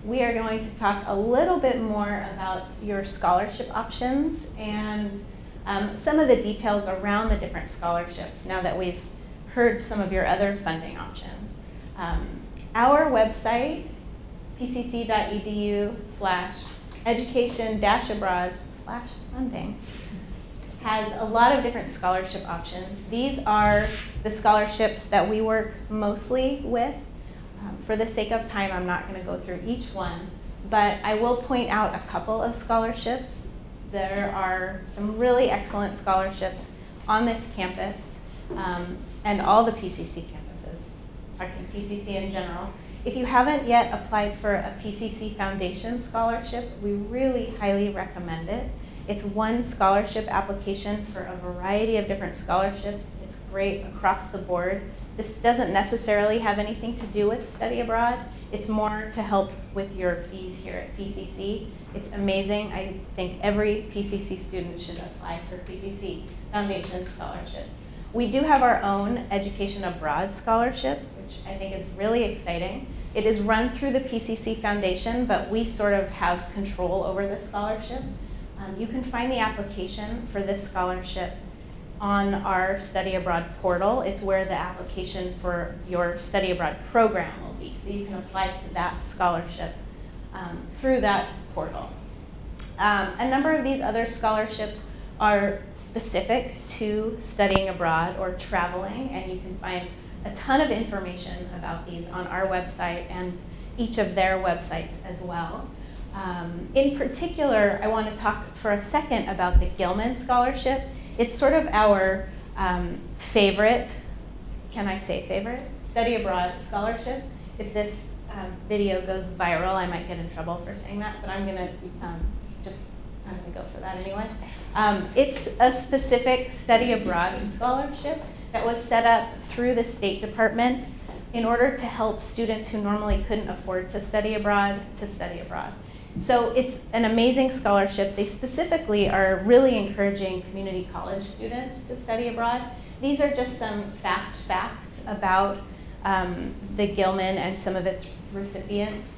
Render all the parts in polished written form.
we are going to talk a little bit more about your scholarship options and some of the details around the different scholarships now that we've heard some of your other funding options. Our website, pcc.edu/education-abroad/funding, has a lot of different scholarship options. These are the scholarships that we work mostly with. For the sake of time, I'm not going to go through each one, but I will point out a couple of scholarships. There are some really excellent scholarships on this campus and all the PCC campuses, talking PCC in general. If you haven't yet applied for a PCC Foundation scholarship, we really highly recommend it. It's one scholarship application for a variety of different scholarships. It's great across the board. This doesn't necessarily have anything to do with study abroad. It's more to help with your fees here at PCC. It's amazing. I think every PCC student should apply for PCC Foundation scholarships. We do have our own Education Abroad scholarship, which I think is really exciting. It is run through the PCC Foundation, but we sort of have control over the scholarship. You can find the application for this scholarship on our study abroad portal. It's where the application for your study abroad program will be. So you can apply to that scholarship through that portal. A number of these other scholarships are specific to studying abroad or traveling, and you can find a ton of information about these on our website and each of their websites as well. In particular, I want to talk for a second about the Gilman Scholarship. It's sort of our favorite, can I say favorite? Study abroad scholarship. If this video goes viral, I might get in trouble for saying that, but I'm going to go for that anyway. It's a specific study abroad scholarship that was set up through the State Department in order to help students who normally couldn't afford to study abroad to study abroad. So it's an amazing scholarship. They specifically are really encouraging community college students to study abroad. These are just some fast facts about the Gilman and some of its recipients.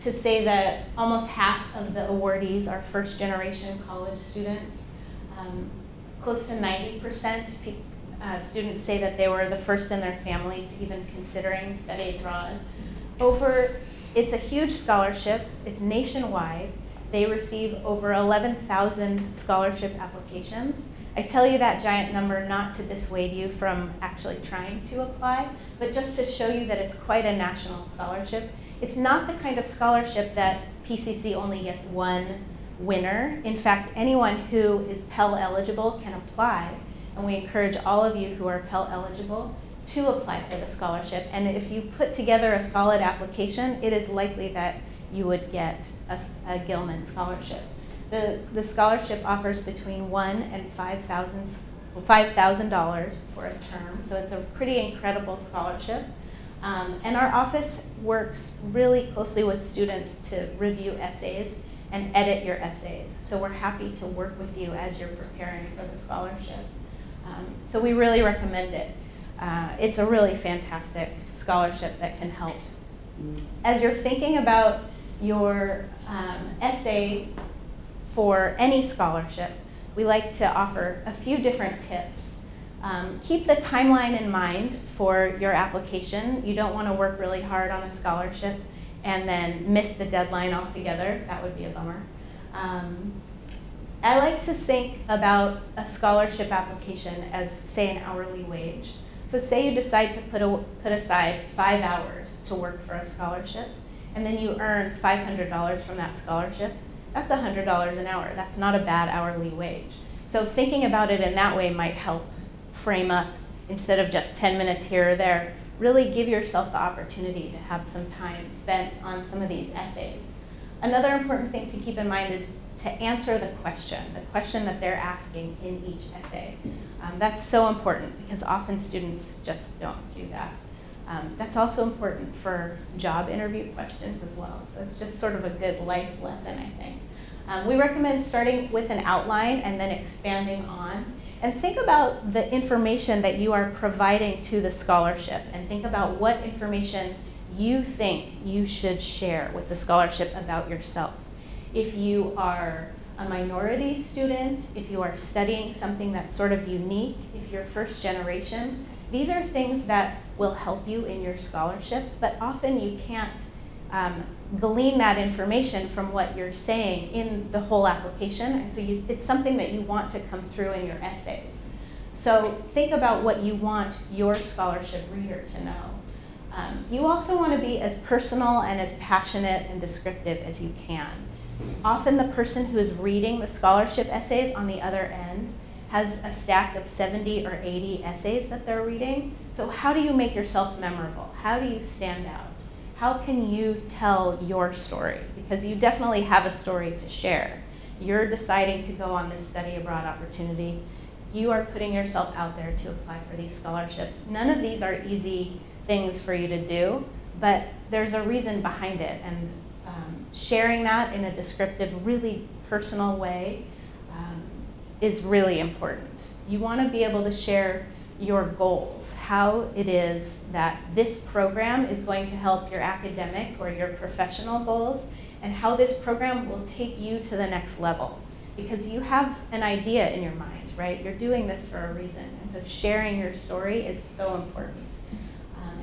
To say that almost half of the awardees are first-generation college students. Close to 90% students say that they were the first in their family to even considering study abroad. It's a huge scholarship. It's nationwide. They receive over 11,000 scholarship applications. I tell you that giant number not to dissuade you from actually trying to apply, but just to show you that it's quite a national scholarship. It's not the kind of scholarship that PCC only gets one winner. In fact, anyone who is Pell eligible can apply, and we encourage all of you who are Pell eligible to apply for the scholarship. And if you put together a solid application, it is likely that you would get a Gilman scholarship. The scholarship offers between $1,000 and $5,000 for a term, so it's a pretty incredible scholarship. And our office works really closely with students to review essays and edit your essays. So we're happy to work with you as you're preparing for the scholarship. So we really recommend it. It's a really fantastic scholarship that can help. As you're thinking about your essay for any scholarship, we like to offer a few different tips. Keep the timeline in mind for your application. You don't want to work really hard on a scholarship and then miss the deadline altogether. That would be a bummer. I like to think about a scholarship application as, say, an hourly wage. So say you decide to put aside 5 hours to work for a scholarship, and then you earn $500 from that scholarship. That's $100 an hour. That's not a bad hourly wage. So thinking about it in that way might help frame up, instead of just 10 minutes here or there, really give yourself the opportunity to have some time spent on some of these essays. Another important thing to keep in mind is to answer the question that they're asking in each essay. That's so important because often students just don't do that. That's also important for job interview questions as well. So it's just sort of a good life lesson, I think. We recommend starting with an outline and then expanding on. And think about the information that you are providing to the scholarship, and think about what information you think you should share with the scholarship about yourself. If you are a minority student, if you are studying something that's sort of unique, if you're first generation, these are things that will help you in your scholarship, but often you can't glean that information from what you're saying in the whole application, and so it's something that you want to come through in your essays. So think about what you want your scholarship reader to know. You also want to be as personal and as passionate and descriptive as you can. Often the person who is reading the scholarship essays on the other end has a stack of 70 or 80 essays that they're reading. So how do you make yourself memorable? How do you stand out? How can you tell your story? Because you definitely have a story to share. You're deciding to go on this study abroad opportunity. You are putting yourself out there to apply for these scholarships. None of these are easy things for you to do, but there's a reason behind it. And sharing that in a descriptive, really personal way is really important. You want to be able to share your goals, how it is that this program is going to help your academic or your professional goals, and how this program will take you to the next level. Because you have an idea in your mind, right? You're doing this for a reason, and so sharing your story is so important.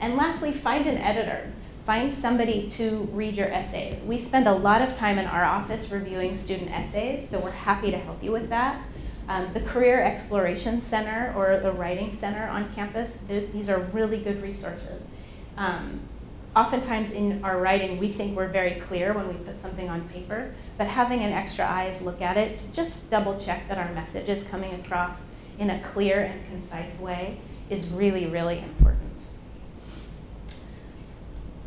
And lastly, find an editor. Find somebody to read your essays. We spend a lot of time in our office reviewing student essays, so we're happy to help you with that. The Career Exploration Center or the Writing Center on campus, these are really good resources. Oftentimes in our writing, we think we're very clear when we put something on paper, but having an extra eyes look at it to just double check that our message is coming across in a clear and concise way is really, really important.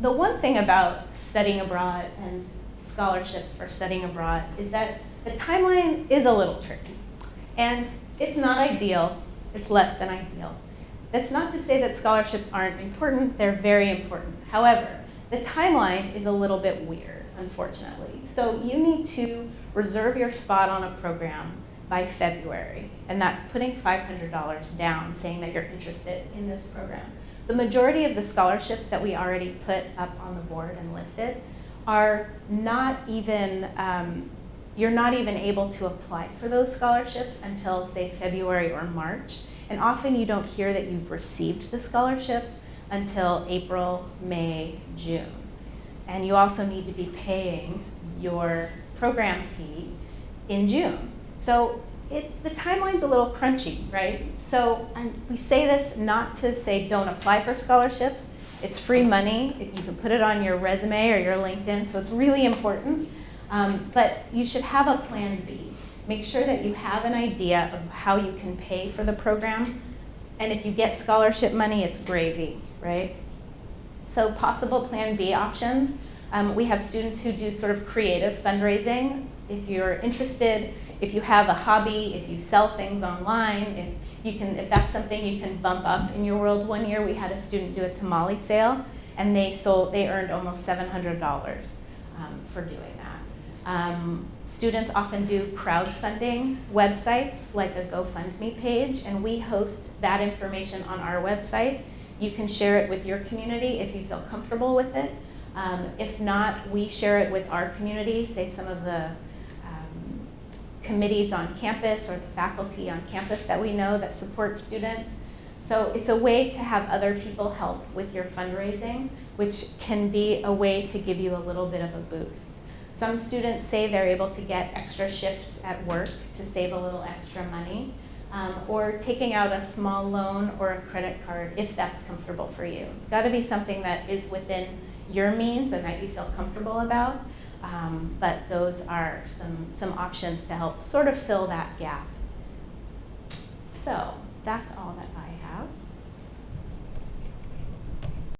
The one thing about studying abroad and scholarships for studying abroad is that the timeline is a little tricky. And it's not ideal, it's less than ideal. That's not to say that scholarships aren't important, they're very important. However, the timeline is a little bit weird, unfortunately. So you need to reserve your spot on a program by February, and that's putting $500 down, saying that you're interested in this program. The majority of the scholarships that we already put up on the board and listed are not even, you're not even able to apply for those scholarships until, say, February or March. And often you don't hear that you've received the scholarship until April, May, June. And you also need to be paying your program fee in June. So the timeline's a little crunchy, right? So we say this not to say don't apply for scholarships. It's free money. You can put it on your resume or your LinkedIn, so it's really important. But you should have a plan B. Make sure that you have an idea of how you can pay for the program. And if you get scholarship money, it's gravy, right? So possible plan B options. We have students who do sort of creative fundraising. If you're interested, if you have a hobby, if you sell things online, if that's something you can bump up in your world. One year we had a student do a tamale sale, and they earned almost $700 for doing that. Students often do crowdfunding websites like a GoFundMe page, and we host that information on our website. You can share it with your community if you feel comfortable with it. If not, we share it with our community, say some of the committees on campus or the faculty on campus that we know that support students. So it's a way to have other people help with your fundraising, which can be a way to give you a little bit of a boost. Some students say they're able to get extra shifts at work to save a little extra money, or taking out a small loan or a credit card if that's comfortable for you. It's got to be something that is within your means and that you feel comfortable about. But those are some options to help sort of fill that gap. So that's all that